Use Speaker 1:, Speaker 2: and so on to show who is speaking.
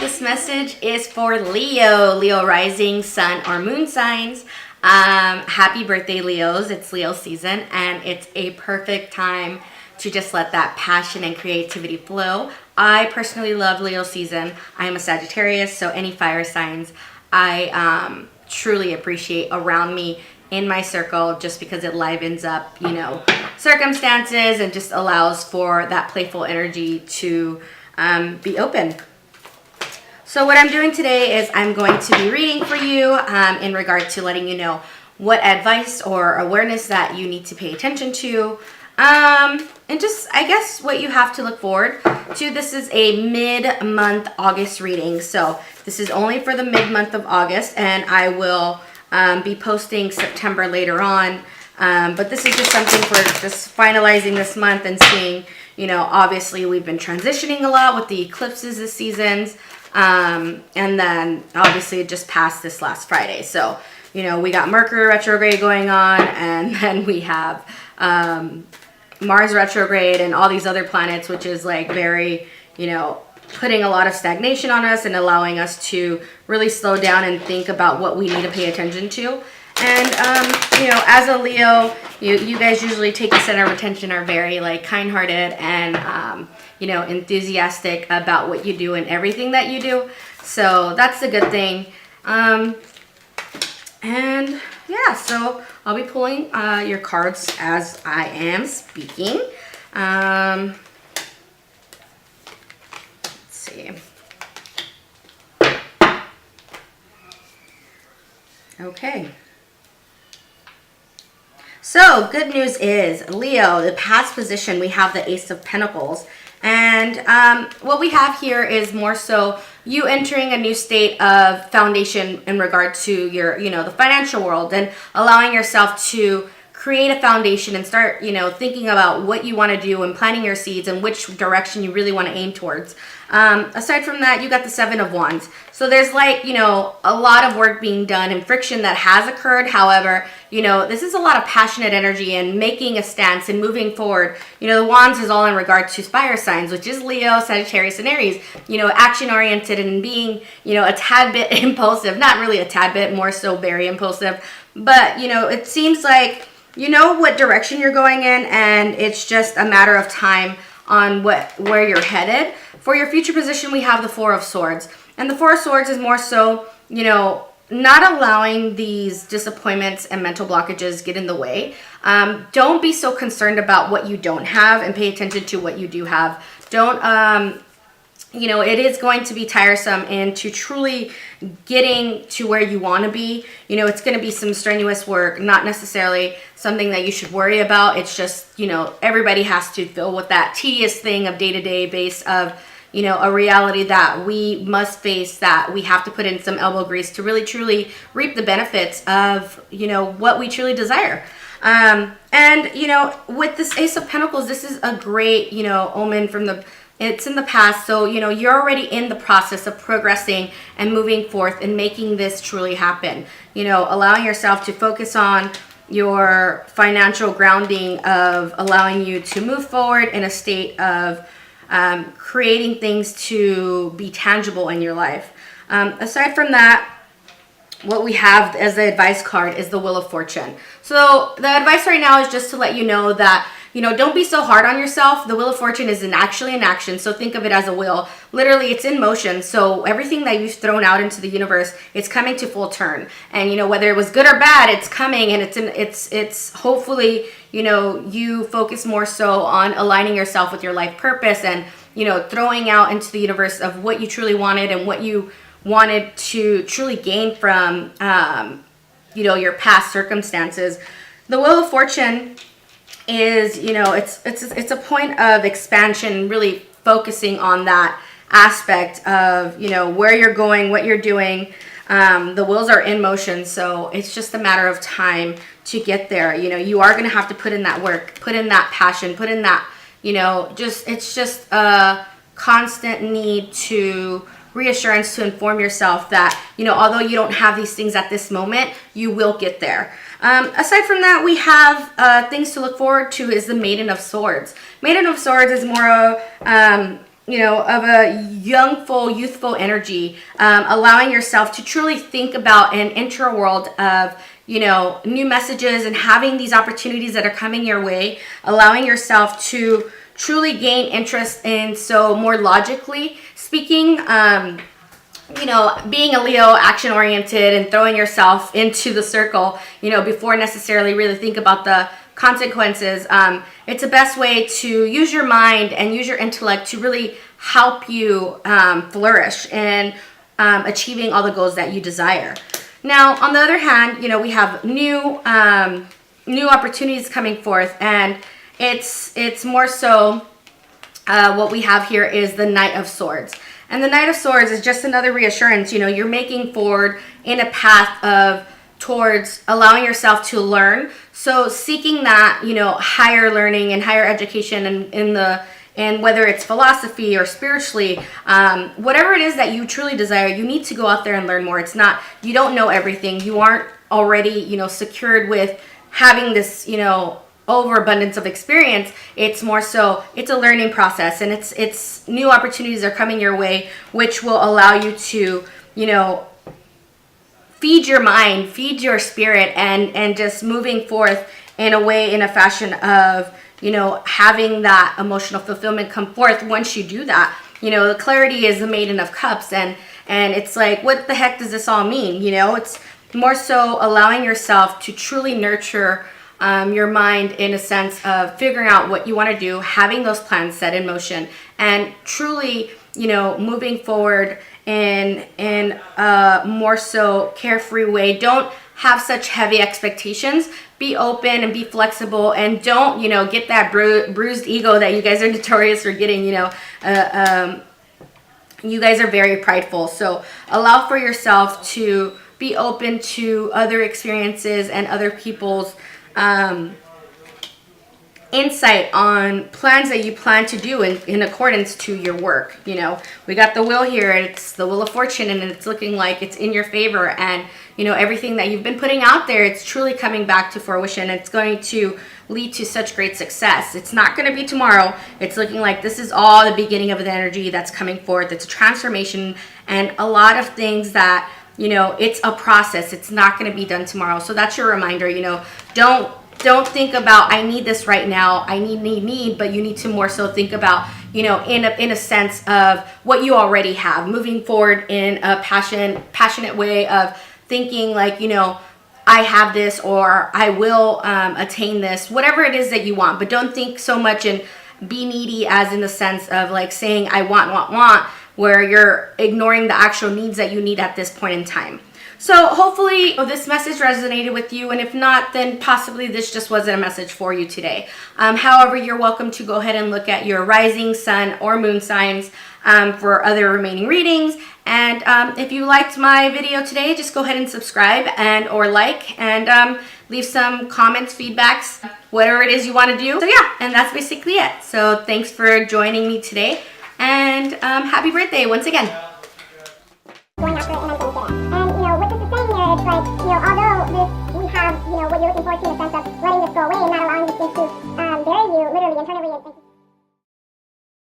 Speaker 1: this message is for Leo rising, sun, or moon signs. Happy birthday, Leos. It's Leo season, and it's a perfect time to just let that passion and creativity flow. I personally love Leo season. I am a Sagittarius, so any fire signs I truly appreciate around me in my circle, just because it livens up, circumstances and just allows for that playful energy to be open. So what I'm doing today is I'm going to be reading for you in regard to letting you know what advice or awareness that you need to pay attention to. And just, I guess, what you have to look forward to. This is a mid-month August reading. So this is only for the mid-month of August, and I will be posting September later on. But this is just something for just finalizing this month and seeing, obviously we've been transitioning a lot with the eclipses this seasons. And then obviously it just passed this last Friday. So, we got Mercury retrograde going on, and then we have Mars retrograde and all these other planets, which is like very, putting a lot of stagnation on us and allowing us to really slow down and think about what we need to pay attention to. And, as a Leo, you guys usually take the center of attention, are very like kind-hearted and, enthusiastic about what you do and everything that you do. So that's a good thing. And yeah, so I'll be pulling your cards as I am speaking. Let's see. Okay. So good news is, Leo, the past position, we have the Ace of Pentacles. And what we have here is more so you entering a new state of foundation in regard to your, the financial world, and allowing yourself to create a foundation and start, thinking about what you want to do and planting your seeds and which direction you really want to aim towards. Aside from that, you got the Seven of Wands. So there's like, a lot of work being done and friction that has occurred. However, this is a lot of passionate energy and making a stance and moving forward. The Wands is all in regard to fire signs, which is Leo, Sagittarius, and Aries, action oriented and being, a tad bit impulsive, not really a tad bit, more so very impulsive. But, it seems like, what direction you're going in, and it's just a matter of time on where you're headed. For your future position, we have the Four of Swords. And the Four of Swords is more so, not allowing these disappointments and mental blockages get in the way. Don't be so concerned about what you don't have and pay attention to what you do have. Don't, it is going to be tiresome, and to truly getting to where you want to be, it's going to be some strenuous work, not necessarily something that you should worry about. It's just, everybody has to deal with that tedious thing of day-to-day base of, a reality that we must face, that we have to put in some elbow grease to really truly reap the benefits of, what we truly desire. And, with this Ace of Pentacles, this is a great, omen from it's in the past. So, you're already in the process of progressing and moving forth and making this truly happen. Allowing yourself to focus on your financial grounding of allowing you to move forward in a state of creating things to be tangible in your life. Aside from that, what we have as the advice card is the Wheel of Fortune. So the advice right now is just to let you know that, don't be so hard on yourself. The Wheel of Fortune is actually in action. So think of it as a wheel. Literally, it's in motion. So everything that you've thrown out into the universe, it's coming to full turn. And, whether it was good or bad, it's coming, and it's hopefully, you focus more so on aligning yourself with your life purpose and, throwing out into the universe of what you truly wanted and what you wanted to truly gain from, your past circumstances. The Wheel of Fortune is, it's a point of expansion, really focusing on that aspect of, where you're going, what you're doing. The wheels are in motion, so it's just a matter of time to get there. You are going to have to put in that work, put in that passion, put in that, it's just a constant need to reassurance to inform yourself that, although you don't have these things at this moment, you will get there. Aside from that, we have things to look forward to is the Maiden of Swords. Maiden of Swords is more of, of a youthful energy, allowing yourself to truly think about and enter a world of, new messages and having these opportunities that are coming your way, allowing yourself to truly gain interest in, so more logically speaking, being a Leo, action oriented and throwing yourself into the circle, before necessarily really think about the consequences. It's the best way to use your mind and use your intellect to really help you flourish and achieving all the goals that you desire. Now, on the other hand, we have new opportunities coming forth, and it's more so what we have here is the Knight of Swords. And the Knight of Swords is just another reassurance. You're making forward in a path towards allowing yourself to learn. So seeking that, higher learning and higher education and whether it's philosophy or spiritually, whatever it is that you truly desire, you need to go out there and learn more. It's not, you don't know everything. You aren't already, secured with having this, overabundance of experience. It's more so, it's a learning process, and it's new opportunities are coming your way, which will allow you to, feed your mind, feed your spirit, and just moving forth in a fashion of, having that emotional fulfillment come forth once you do that. The clarity is the Maiden of Cups, and it's like, what the heck does this all mean? It's more so allowing yourself to truly nurture your mind in a sense of figuring out what you want to do, having those plans set in motion, and truly, moving forward in a more so carefree way. Don't have such heavy expectations. Be open and be flexible, and don't, get that bruised ego that you guys are notorious for getting. You guys are very prideful. So allow for yourself to be open to other experiences and other people's insight on plans that you plan to do in accordance to your work. We got the wheel here, it's the Wheel of Fortune, and it's looking like it's in your favor, and everything that you've been putting out there, it's truly coming back to fruition. It's going to lead to such great success. It's not going to be tomorrow. It's looking like this is all the beginning of the energy that's coming forth. It's a transformation, and a lot of things that it's a process. It's not going to be done tomorrow. So that's your reminder. Don't think about, I need this right now. I need, but you need to more so think about, in a sense of what you already have, moving forward in a passionate way of thinking like, I have this, or I will attain this, whatever it is that you want. But don't think so much and be needy as in the sense of like saying, I want, where you're ignoring the actual needs that you need at this point in time. So hopefully this message resonated with you, and if not, then possibly this just wasn't a message for you today. However, you're welcome to go ahead and look at your rising, sun, or moon signs for other remaining readings. And if you liked my video today, just go ahead and subscribe or like, and leave some comments, feedbacks, whatever it is you want to do. So yeah, and that's basically it. So thanks for joining me today, and happy birthday once again.
Speaker 2: Going after it and I'm going to get it. And, what this is saying here, it's like, although we have, what you're looking forward to in the sense of letting this go away and not allowing this thing to bury you, literally, internally, and